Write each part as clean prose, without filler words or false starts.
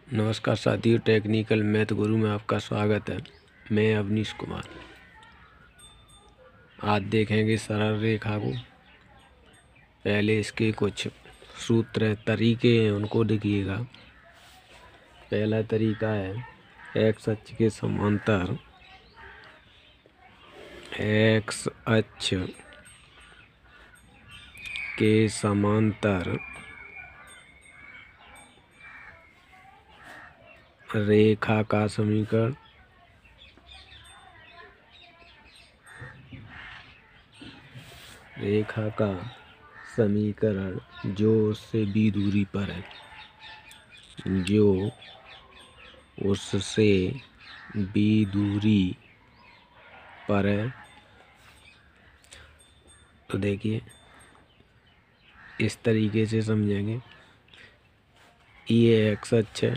नमस्कार साथियों, technical math गुरु में आपका स्वागत है। मैं अवनीश कुमार। आज देखेंगे सरल रेखा को। पहले इसके कुछ सूत्र तरीके हैं, उनको देखिएगा। पहला तरीका है एक्स अक्ष के समांतर, एक्स अक्ष के समांतर रेखा का समीकरण। रेखा का समीकरण जो उससे b दूरी पर है, जो उससे b दूरी पर है। तो देखिए इस तरीके से समझेंगे। ये एक्स अक्ष है,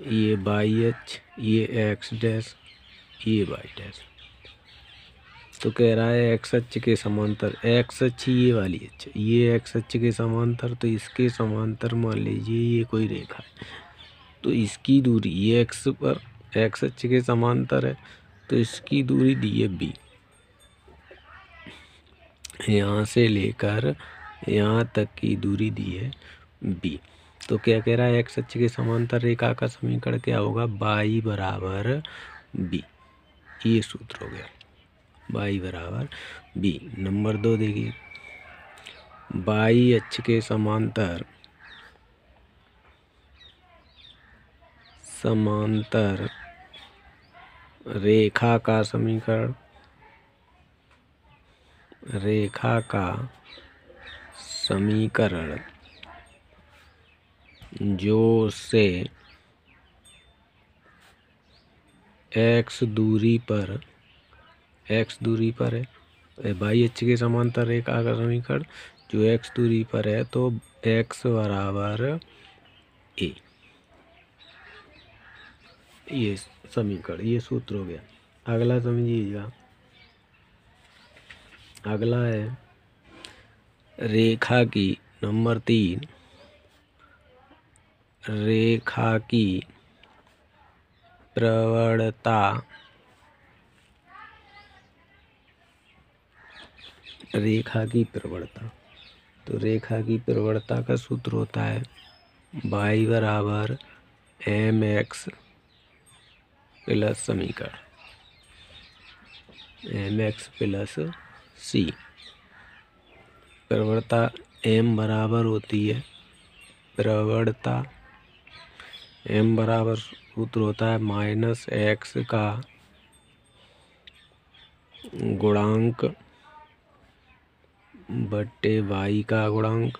ये वाई अक्ष, ये एक्स डैश, ये वाई डैश। तो कह रहा है एक्स अक्ष के समांतर, एक्स अक्ष ये वाली अक्ष, ये एक्स अक्ष के समांतर, तो इसके समांतर मान लीजिए ये कोई रेखा है। तो इसकी दूरी, ये एक्स पर एक्स अक्ष के समांतर है, तो इसकी दूरी दी है बी। यहाँ से लेकर यहाँ तक की दूरी दी है बी। तो क्या कह रहा है, एक्स अक्ष के समांतर रेखा का समीकरण क्या होगा, y बराबर बी। ये सूत्र हो गया, y बराबर बी। नंबर 2 देखिए, y अक्ष के समांतर रेखा का समीकरण, रेखा का समीकरण जो से x दूरी पर है, y अक्ष के समांतर रेखा का समीकरण जो x दूरी पर है, तो x बराबर a। ये समीकरण, ये सूत्र हो गया। अगला समझिएगा, अगला है रेखा की, नंबर 3, रेखा की प्रवणता। रेखा की प्रवणता, तो रेखा की प्रवणता का सूत्र होता है y बराबर mx प्लस समीकरण mx प्लस c। प्रवणता m बराबर होती है, प्रवणता m बराबर सूत्र होता है माइनस x का गुणांक बट्टे y का गुणांक।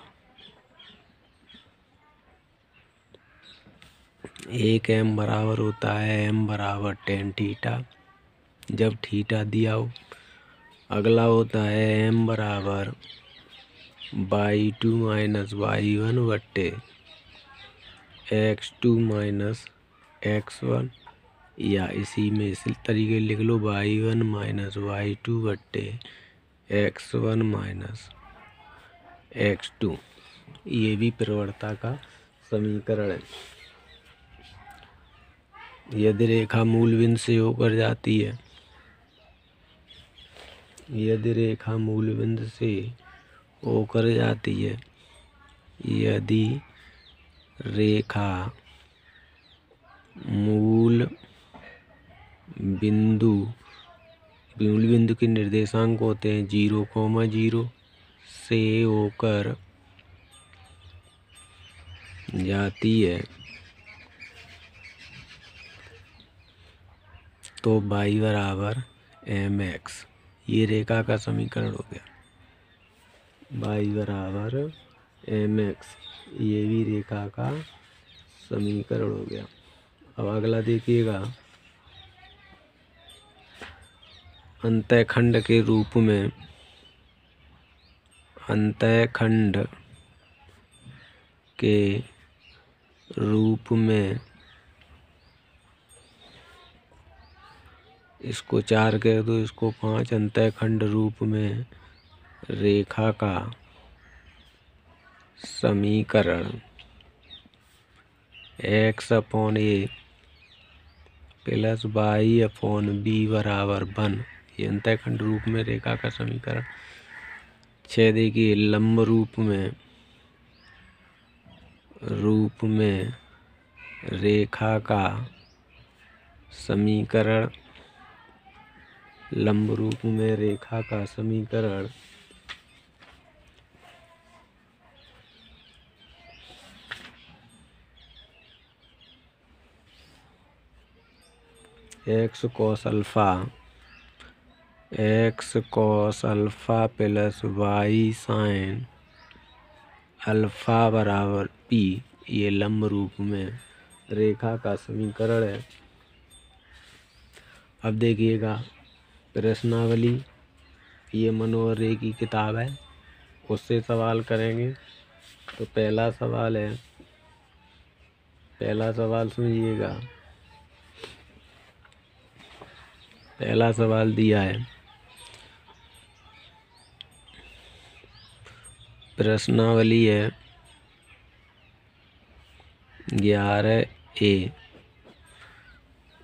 एक m बराबर होता है m बराबर टेन थीटा, जब थीटा दिया हो। अगला होता है m बराबर y2 माइनस y1 बट्टे x2 माइनस x1, या इसी में इसी तरीके लिख लो y1 माइनस y2 बट्टे x1 माइनस x2। ये भी प्रवणता का समीकरण है। यदि रेखा मूल बिंदु से होकर जाती है, यदि रेखा मूल बिंदु से होकर जाती है, यदि रेखा मूल बिंदु के निर्देशांक होते हैं 0,0 से होकर जाती है, तो y बराबर mx। ये रेखा का समीकरण हो गया, y बराबर mx। ये भी रेखा का समीकरण हो गया। अब अगला देखिएगा, अंतःखंड के रूप में, अंतःखंड के रूप में इसको 4 कह दो, इसको 5। अंतःखंड रूप में रेखा का समीकरण x upon A plus Y upon B बराबर 1। ये अंतःखंड रूप में रेखा का समीकरण। 6 देखिए लंब रूप में रेखा का समीकरण। लंब रूप में रेखा का समीकरण X cos alpha plus Y sine alpha बराबर पी। ये लंब रूप में रेखा का समीकरण है। अब देखिएगा प्रश्नावली, ये मनोहर रे की किताब है, उससे सवाल करेंगे। तो पहला सवाल है, पहला सवाल सुनिएगा। पहला सवाल दिया है, प्रश्नावली है 11A।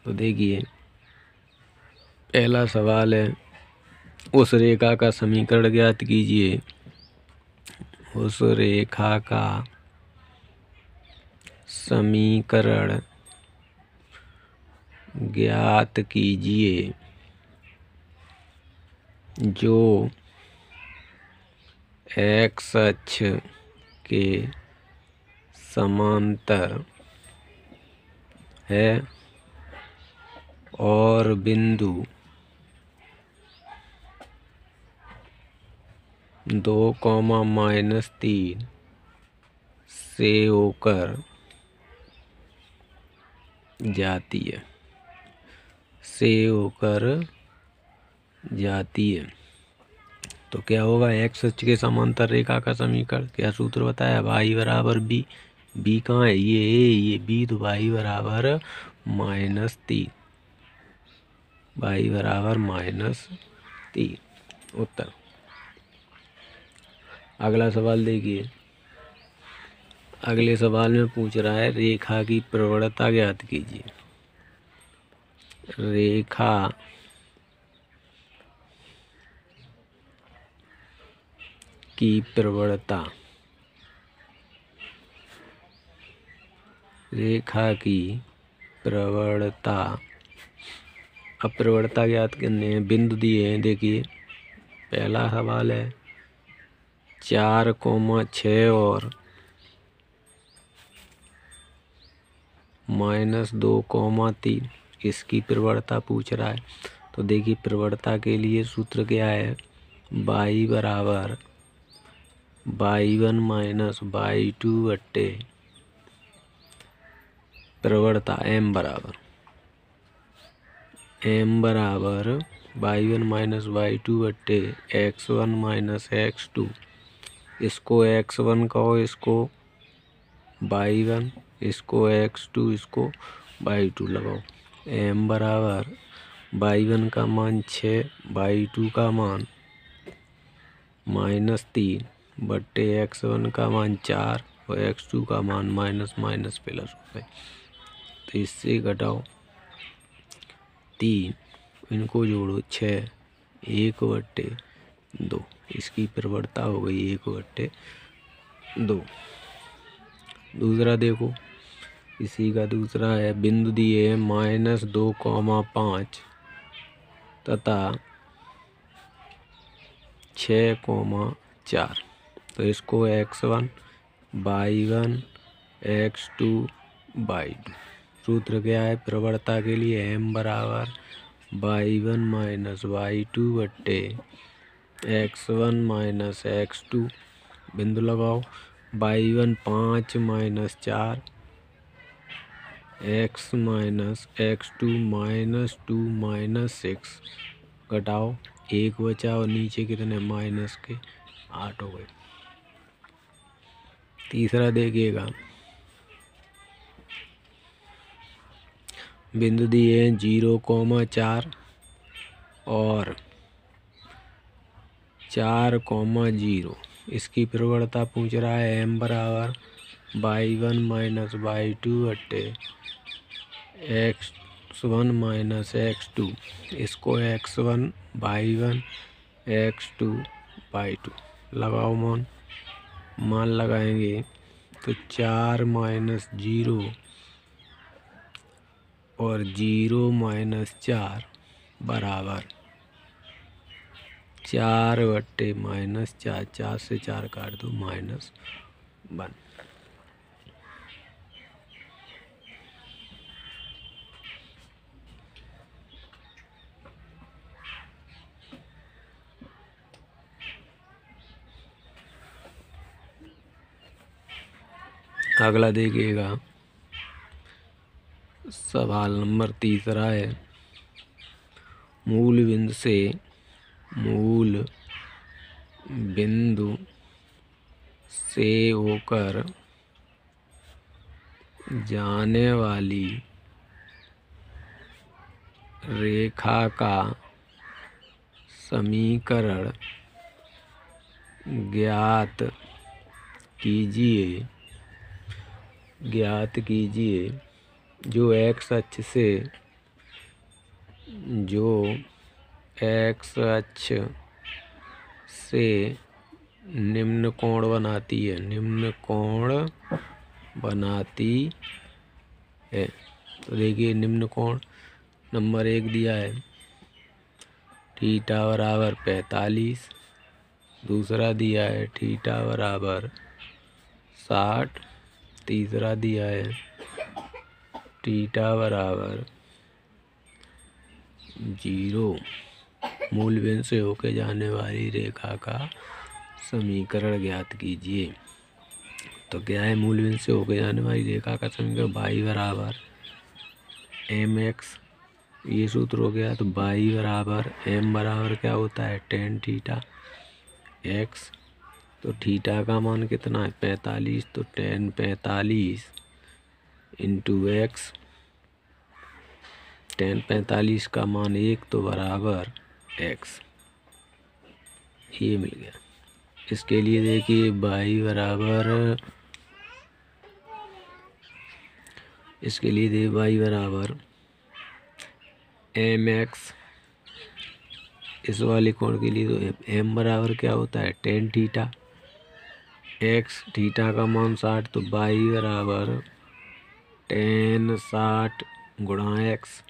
तो देखिए पहला सवाल है, उस रेखा का समीकरण ज्ञात कीजिए। उस रेखा का समीकरण ज्ञात कीजिए जो एक्स अक्ष के समांतर है और बिंदु 2, से होकर जाती है, तो क्या होगा, एक्स अक्ष के समांतर रेखा का समीकरण। क्या सूत्र बताया, वाई बराबर बी। बी कहाँ है, ये बी, तो वाई बराबर -3। वाई बराबर -3 उत्तर। अगला सवाल देखिए। अगले सवाल में पूछ रहा है रेखा की प्रवणता ज्ञात कीजिए। रेखा की प्रवणता, रेखा की प्रवणता। अब प्रवणता ज्ञात करने हैं, बिंदु दिए हैं। देखिए पहला सवाल है 4, 6 और -2, 3, इसकी प्रवणता पूछ रहा है। तो देखिए प्रवणता के लिए सूत्र क्या है, y बराबर y1 माइनस y2 बट्टे प्रवणता m बराबर y1 माइनस y2 बट्टे x1 माइनस x2। इसको x1 कहो, इसको y1, इसको x2, इसको y2 लगाओ। m बराबर y1 का मान 6, y2 का मान -3 बट्टे x1 का मान 4 और x2 का मान माइनस प्लस हो गए। तो इससे घटाओ 3, इनको जोड़ो 6, 1/2। इसकी प्रवणता हो गई 1/2। दूसरा देखो, इसी का दूसरा है, बिंदु दिए है -2, 5 तथा 6, 4। तो इसको x1, y1, x2, y2। सूत्र क्या है प्रवणता के लिए, m बराबर y1 माइनस y2 बट्टे x1 माइनस x2। बिंदु लगाओ, y1 5 minus 4, x minus x2 -2 -6। घटाओ 1 बचा और नीचे कितने माइनस के 8 हो गए। तीसरा देखिएगा, बिंदु दिए हैं 0, 4 और 4, 0। इसकी प्रवणता पूछ रहा है, m बराबर y1 माइनस y2 बटे x1 माइनस x2। इसको x1 y1 x2 y2 लगाओ मान लगाएंगे तो 4 माइनस 0 और 0 माइनस 4 बराबर 4 बटे माइनस 4, 4 से 4 काट दो -1। अगला देखिएगा, सवाल नंबर 3 है। मूल बिंदु से होकर जाने वाली रेखा का समीकरण ज्ञात कीजिए जो एक्स अक्ष से निम्न कोण बनाती है। तो देखिए, निम्न कोण नंबर 1 दिया है, थीटा बराबर 45। दूसरा दिया है थीटा बराबर 60। तीसरा दिया है थीटा बराबर 0। मूल बिंदु से होकर जाने वाली रेखा का समीकरण ज्ञात कीजिए। तो क्या है मूल बिंदु से होकर जाने वाली रेखा का समीकरण? y बराबर mx, ये सूत्र हो गया। तो y बराबर m बराबर क्या होता है? tan theta x। तो थीटा का मान कितना है? 45। तो tan 45 इंटू एक्स, tan 45 का मान 1 तो बराबर x, ये मिल गया। इसके लिए देखिए y बराबर mx। इस वाले कोण के लिए तो m बराबर क्या होता है? tan theta x। थीटा का मान 60, तो y बराबर tan 60 गुणा x।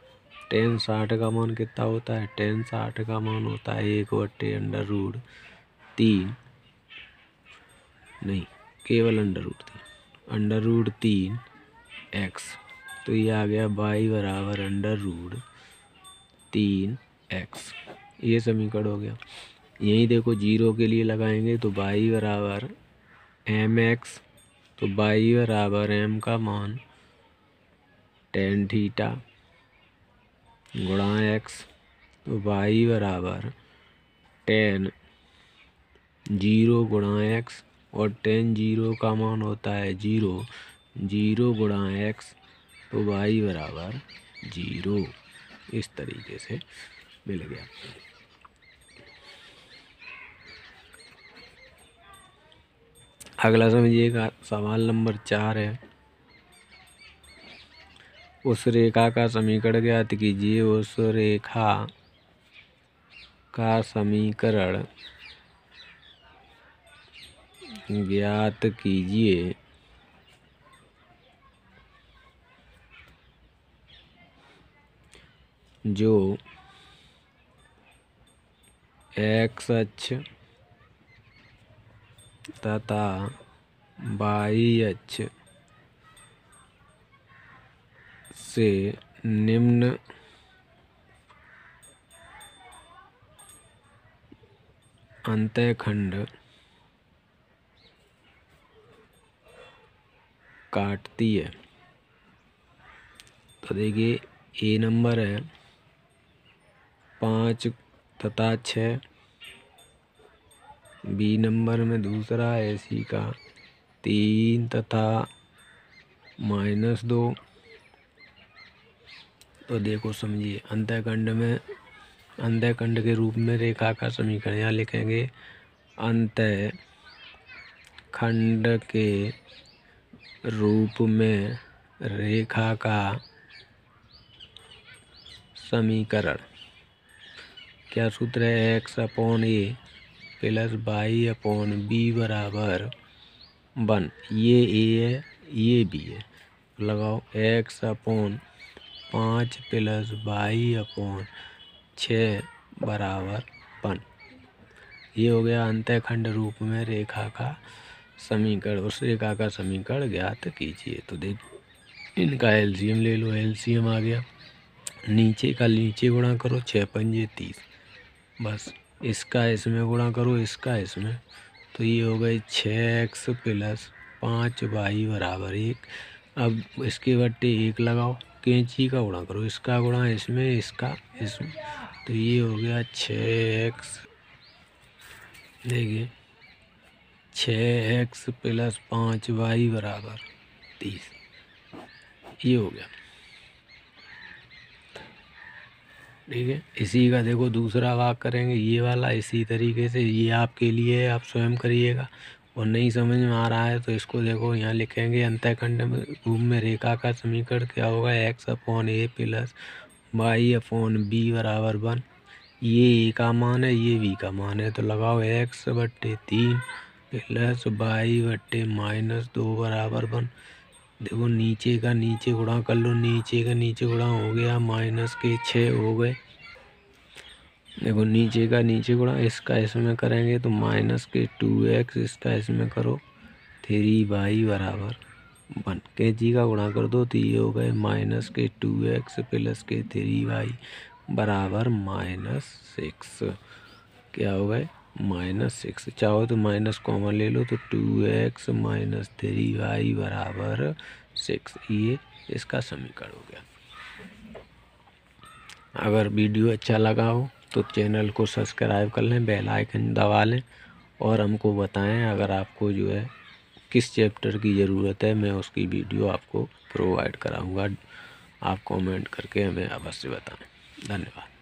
tan 60 का मान कितना होता है? tan 60 का मान होता है 1/√3, नहीं केवल √3 x। तो ये आ गया y बराबर √3 x। ये समीकरण हो गया। यही देखो 0 के लिए लगाएंगे तो y बराबर mx। तो y बराबर m का मान tan थीटा गुणा x। तो y बराबर tan 0 गुणा x, और tan 0 का मान होता है 0 गुणा x। तो y बराबर 0। इस तरीके से मिल गया। अगला समझिएगा, सवाल नंबर 4 है। उस रेखा का समीकरण ज्ञात कीजिए। उस रेखा का समीकरण ज्ञात कीजिए जो x अक्ष तथा y अक्ष से निम्न अंतःखंड काटती है। तो देखिए, ए नंबर है 5 तथा 6, बी नंबर में दूसरा है सी का 3 तथा -2। तो देखो समझिए, अंतःखंड के रूप में रेखा का समीकरण यहाँ लिखेंगे। अंतःखंड के रूप में रेखा का समीकरण। क्या सूत्र है? X upon A plus Y upon B बराबर 1। ये ए है, ये बी है, लगाओ X upon 5 plus Y upon 6 बराबर 1। ये हो गया अंतःखंड रूप में रेखा का समीकरण। उस रेखा का समीकरण ज्ञात कीजिए। तो देखो इनका एलसीएम ले लो, एलसीएम आ गया। नीचे का नीचे गुणा करो, 6 पंजे 30, बस इसका इसमें गुणा करो, इसका इसमें, तो ये हो गई 6x प्लस 5y बराबर 1। अब इसके बट्टे 1 लगाओ, कैंची का गुणा करो, इसका गुणा इसमें, इसका इसमें, तो ये हो गया 6x। देखिए 6x प्लस 5y बराबर 30, ये हो गया। ठीक है, इसी का देखो दूसरा भाग करेंगे, ये वाला इसी तरीके से। ये आपके लिए आप स्वयं करिएगा। और नहीं समझ में आ रहा है तो इसको देखो यहाँ लिखेंगे अंतःखंड रूप में रेखा का समीकरण क्या होगा? X upon A plus Y upon B बराबर 1। ये ए का मान है, ये बी का मान है, तो लगाओ एक्स बट्टे 3 प्लस वाई बट्टे -2 बराबर 1। देखो नीचे का नीचे गुणा कर लो, नीचे का नीचे गुणा हो गया, -6 हो गए। देखो नीचे का नीचे गुणा, इसका इसमें करेंगे तो -2x, इसका इसमें करो 3y बराबर 1। कैंची का गुणा कर दो तो ये हो गए -2x प्लस के 3y बराबर -6। क्या हो गए? -6। चाहो तो माइनस कॉमन ले लो, तो 2x माइनस 3y बराबर 6। ये इसका समीकरण हो गया। अगर वीडियो अच्छा लगा हो तो चैनल को सब्सक्राइब कर लें, बेल आइकन दबा लें, और हमको बताएं अगर आपको जो है किस चैप्टर की ज़रूरत है, मैं उसकी वीडियो आपको प्रोवाइड कराऊंगा। आप कमेंट करके हमें अवश्य बताएं। धन्यवाद।